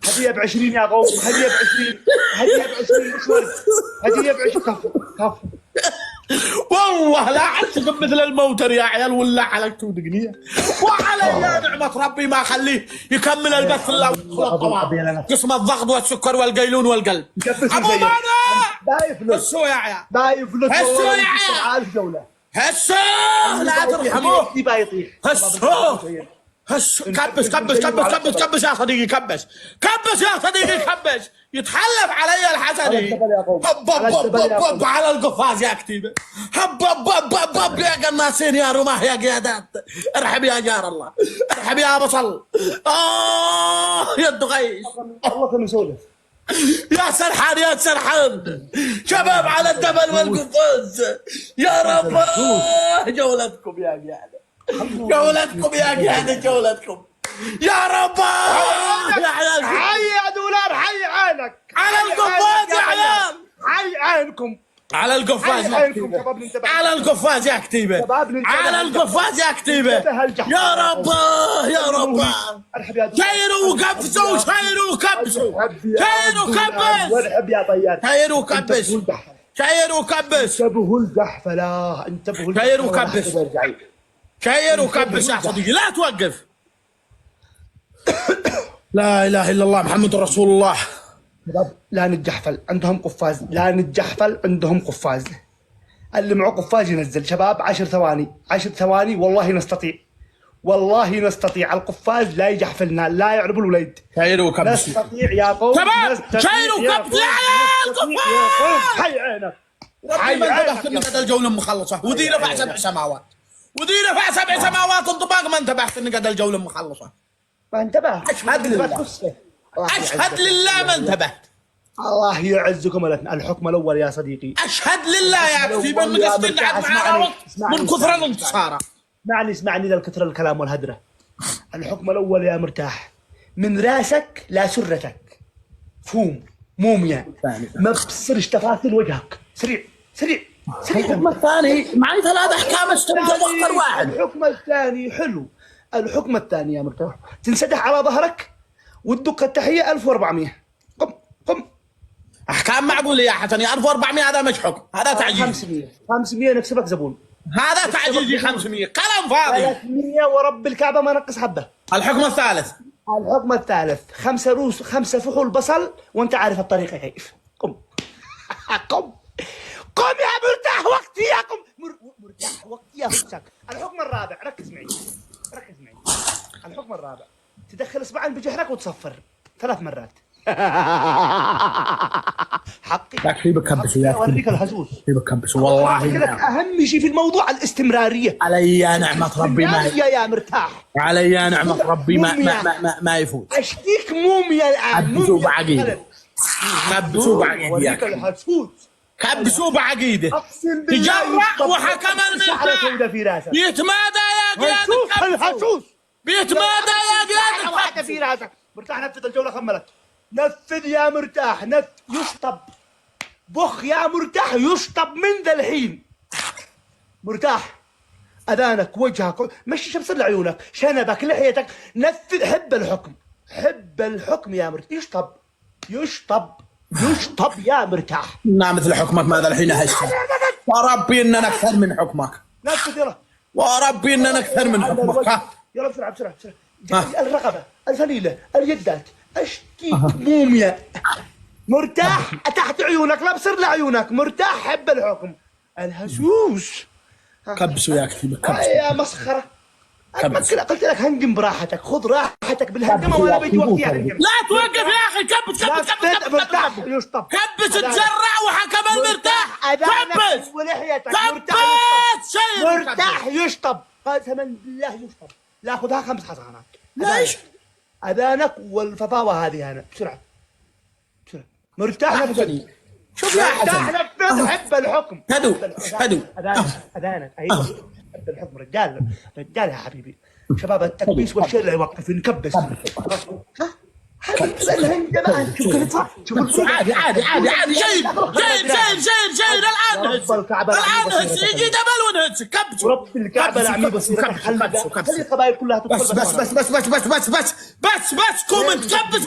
هدية ب20 يا قوم، هدية ب20، هدية ب20 مش ورد، هدية ب20. كفو كفو. والله لا اعشق مثل الموتر يا عيال ولا حلقته دقنيه. وعلي نعمة ربي ما خليه يكمل البث الا الطوال. قسم الضغط والسكر والقيلون والقلب. ابو مانع باقي فلوس، هسو يا عيال، باقي فلوس هسو والله. يا عيال، 1000 جولة هسو لا ترحموه. باقي يطيح. هسو هسو كبس كبس كبس كبس كبس يا صديقي، كبس كبس يا صديقي، كبس. يتحلف علي الحسني. هب هب هب هب على القفاز يا كتيبه. هب هب هب هب هب يا قناصين يا رماح يا قيادات. ارحب يا جار الله، ارحب يا بصل. يا الدغيش. الله كم يسولف. يا سرحان يا سرحان، شباب على الجبل والقفاز. يا رب جولتكم يا قيادة، جولتكم يا قيادة، جولتكم يا رب. يا عيال حي يا دولار، حي عينك على القفاز يا عيال، حي عينكم على القفاز يا كتيبة، على القفاز يا كتيبة، على القفاز يا كتيبة. يا رب يا رب. شيروا وكبسوا، شيروا وكبسوا، شيروا وكبس، وارحب يا طيار. شيروا وكبس، شيروا وكبس، انتبهوا القحفلة، انتبهوا شيروا وكبس، شيروا وكبس يا صديقي، لا توقف. لا اله الا الله محمد رسول الله. لا نتجحفل، عندهم قفاز، لا نتجحفل، عندهم قفاز. اللي معه قفاز ينزل. شباب 10 ثواني، 10 ثواني والله نستطيع، والله نستطيع. القفاز لا يجحفلنا، لا يعرب الوليد. شيروا وكبس نستطيع يا قوم، شباب، شيروا وكبس يا عيال. قفاز حي عينك، حي عينك. ان قد الجولة مخلصة وذي رفع 7 سماوات، وذي رفع 7 سماوات انطباق. ما انتبهت ان قد الجولة مخلصة. ما انتبه. اشهد لله، اشهد لله ما انتبهت. الله يعزكم الحكم الاول يا صديقي. اشهد لله يا كتيبة ان قصدي قعد معنا وقت من كثر الانتصار. اسمعني للكثر الكلام والهدرة. الحكم الاول يا مرتاح، من راسك لا سرتك، فوم موميا، ما بتصيرش تفاصيل وجهك. سريع سريع سريع. الحكم الثاني معي 3 احكام استمتع واختر واحد. الحكم الثاني حلو. الحكم الثاني يا مرتاح، تنسدح على ظهرك وتدق التحية 1400. قم قم. احكام معقوله يا حسن يا 1400. هذا مش حكم، هذا تعجيز. 500 نكسبك زبون. هذا تعجيزي. 500 كلام فاضي. 300 ورب الكعبة ما نقص حبة. الحكم الثالث، الحكم الثالث 5 روس، 5 فحول بصل، وانت عارف الطريقة كيف. قم قم قم يا مرتاح، وقتي يا قم. مرتاح وقتي يا فسك. الحكم الرابع، ركز معي ركز معي. الحكم الرابع، تدخل اصبعين بجحرك وتصفر 3 مرات. حقي يا بكبس يا اوريك الهزوز. بكبس والله. اهم شيء في الموضوع الاستمرارية. علي نعمة ربي ما يا مرتاح، علي نعمة ربي ما يفوت. اشتيك موميا الان. كبسوا بعقيدة، كبسوا بعقيدة يا الهزوز، كبسوا بعقيدة. تجرأ وحكم المرتاح يتمادى يا قيادة. الهزوز بيتمادى يا قيادة. واحدة في راسك. مرتاح نفذ الجولة، خملت. نفذ يا مرتاح، يشطب. بخ يا مرتاح، يشطب من ذا الحين. مرتاح، اذانك، وجهك، مشي شمس لعيونك، شنبك، لحيتك. نفذ. حب الحكم، حب الحكم يا مرتاح. يشطب يشطب يشطب يا مرتاح. مثل حكمك ماذا الحين هسه. وربي اننا اكثر من حكمك. نفذ يلا، وربي اننا اكثر من حكمك. يلا بسرعة بسرعة بسرعة. الرقبة، الفليلة، اليدات، اشتيك موميا. مرتاح تحت عيونك، لا بصير لعيونك. مرتاح، حب الحكم. الهزوز. كبسوا يا كتيبة، كبسوا يا مسخرة. قلت لك هنجم براحتك، خذ راحتك بالهجمة وانا بيجي وقتي هنجم. لا توقف يا اخي. كبس كبس كبس مرتاح يشطب. كبس تجرع وحكم المرتاح. كبس ولحيتك. كبس شيء. مرتاح يشطب، قسما بالله يشطب. لا خذها 5 حصانات. ليش؟ اذانك والفطاوة هذه هنا. بسرعة بسرعة. مرتاح نفذ. شوف يا حسن، نفذ. حب الحكم. هدوا هدوا. اذانك ايوه. حب الحكم. رجال رجال يا حبيبي. شباب التكبيس والشيء اللي يوقف نكبس. الهنجة بقى شوف كيف يدفع شوف عادي عادي عادي عادي شيل الان هس الان هس يجي دبل ونهس كبس ورب الكعبة العمي بصير خلي القبائل كلها بس كومنت كبس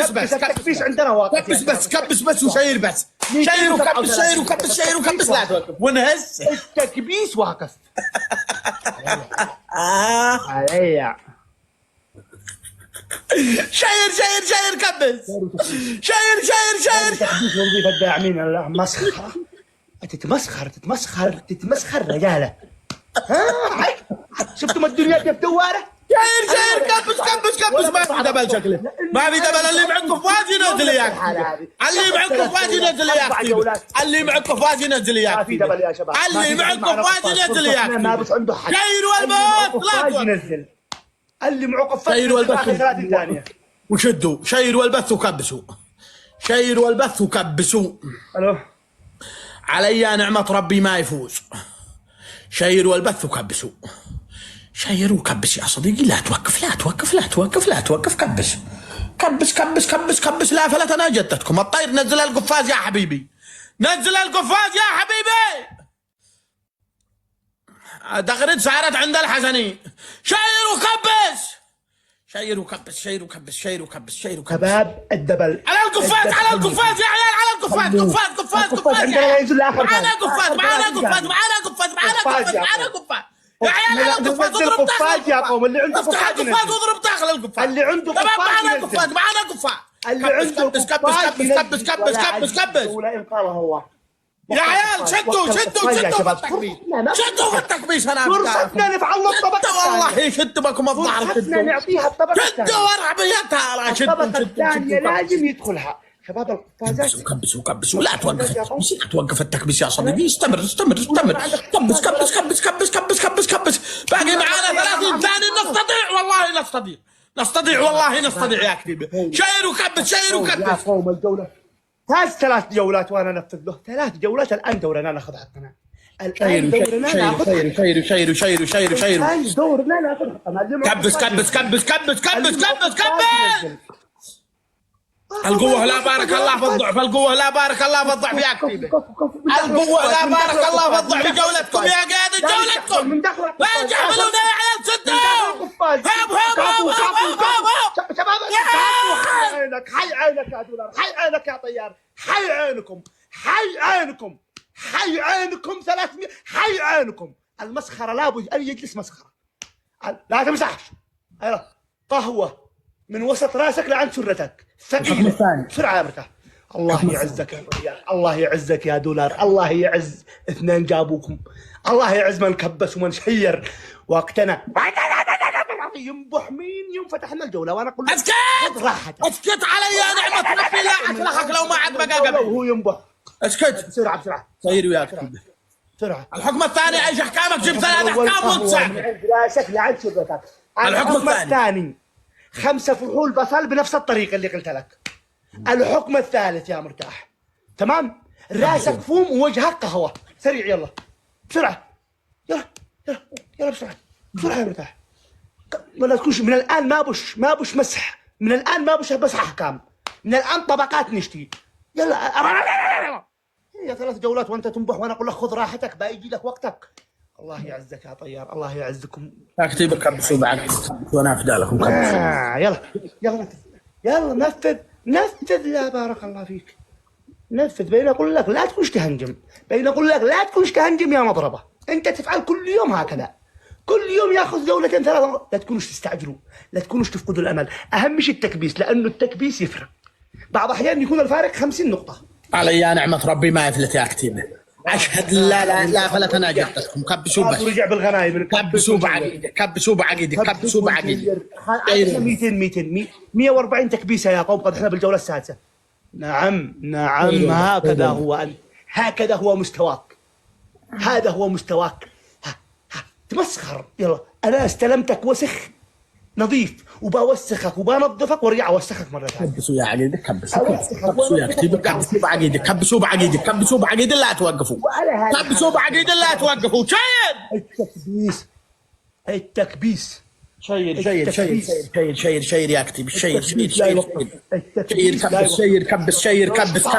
بس التكبيس عندنا واقع كبس بس وشير بس شير وكبس لا توقف ونهس التكبيس واقف عليا شير كبس شير تكبيس نظيف الداعمين مسخرة تتمسخر رجالة شفتم الدنيا كيف دوارة شير كبس ما في دبل شكله ما في دبل اللي معكم فواز ينزل اياك اللي معكم فواز ينزل اياك اللي معكم فواز ينزل اياك في دبل يا شباب اللي معكم فواز ينزل اياك ما بس عنده حد شير والبث لا ينزل اللي معه قفاز شير والبث ثانية وشدوا شير والبث وكبسوا الو علي نعمة ربي ما يفوز شير والبث وكبسوا شير وكبس يا صديقي لا توقف كبس لا فلت انا جدتكم الطير نزل القفاز يا حبيبي دغرد صارت عند الحسني شير وكبس شباب الدبل على القفاز يا عيال على القفاز قفاز عندنا ينزل اخر معانا قفاز يا عيال على القفاز اضرب قفاز يا قوم اللي عنده افتح القفاز واضرب داخل القفاز اللي عنده قفاز معانا قفاز اللي عنده كبس ولا ينقاله هو يا عيال شدوا في التكبيس انا فرصتنا نفعل الطبق والله شدوا بكم الظهر فرصتنا نعطيها الطبق شدوا ورعبيتها الطبق الثانية لازم يدخلها شباب القفازات كبسوا لا توقف التكبيس يا صديقي استمر كبس باقي معانا 30 ثانية نستطيع والله نستطيع يا كتيبة شير وكبس يا قوم الجولة فاز 3 جولات وانا انفذ له 3 جولات الان دورنا ناخذ حقنا الان دورنا ناخذ شير دورنا ناخذ حقنا كبس القوة لا بارك الله في الضعف يا كتيبة القوة لا بارك الله في الضعف جولتكم يا قائد جولتكم لا تحملون يا عيال صدوا شباب حي عينك يا دولار حي عينك يا طيار حي عينكم 300 حي عينكم المسخرة لابد أن يجلس مسخرة لا تمسحش قهوة من وسط راسك لعند سرتك ثقيلة بسرعة يا مرتاح الله يعزك يا ريال الله يعزك يا دولار الله يعز 2 جابوكم الله يعز من كبس ومن شير وقتنا ينبح مين يوم فتحنا الجولة وانا اقول اسكت علي يا نعمة ربي لا اخلقك لو ما عاد بقى قبل وهو ينبح اسكت بسرعة طير وياك بسرعة الحكم الثاني ايش احكامك جيب 3 احكام وانسى من عند راسك لعند سرتك الحكم الثاني 5 فحول بصل بنفس الطريقة اللي قلت لك الحكم الثالث يا مرتاح تمام راسك فوم ووجهك قهوة سريع يلا بسرعة يلا بسرعة يا مرتاح ولا تكونش من الآن ما بش مسح من الآن ما بش بس أحكام من الآن طبقات نشتي يلا هي 3 جولات وانت تنبح وانا اقول لك خذ راحتك بيجي لك وقتك الله يعزك يا طيار الله يعزكم اكتب كبسوا بعد وانا افدى لكم يلا نفذ لا بارك الله فيك نفذ بين اقول لك لا تكونش تهنجم يا مضربه انت تفعل كل يوم هكذا كل يوم ياخذ جولتين 3 لا تكونوش تستعجلوا لا تكونوش تفقدوا الامل اهم شيء التكبيس لانه التكبيس يفرق بعض الاحيان يكون الفارق 50 نقطه علي يا نعمة ربي ما يفلت يا كتيبة أشهد لا فلت أنا جبتكم كبسوا بس ورجع بالغنايم كبسوا بعقيدة 140 تكبيسة يا قوم قد احنا بالجولة السادسة نعم هكذا هو مستواك هذا هو مستواك تمسخر يلا أنا استلمتك وسخ نظيف وبوسخك وبنظفك وارجع اوسخك مره ثانيه كبسوا يا عقيدة كبسوا يا كتيبة كبسوا بعقيدة لا توقفوا كبسوا بعقيدة لا توقفوا شايد التكبيس شير شير شير شير شير شير شير يا كتيب شير شير التثبيت لا شير يوقف. شير شير التثبيت لا كبس يوقف. شير كبس شير كبس كبس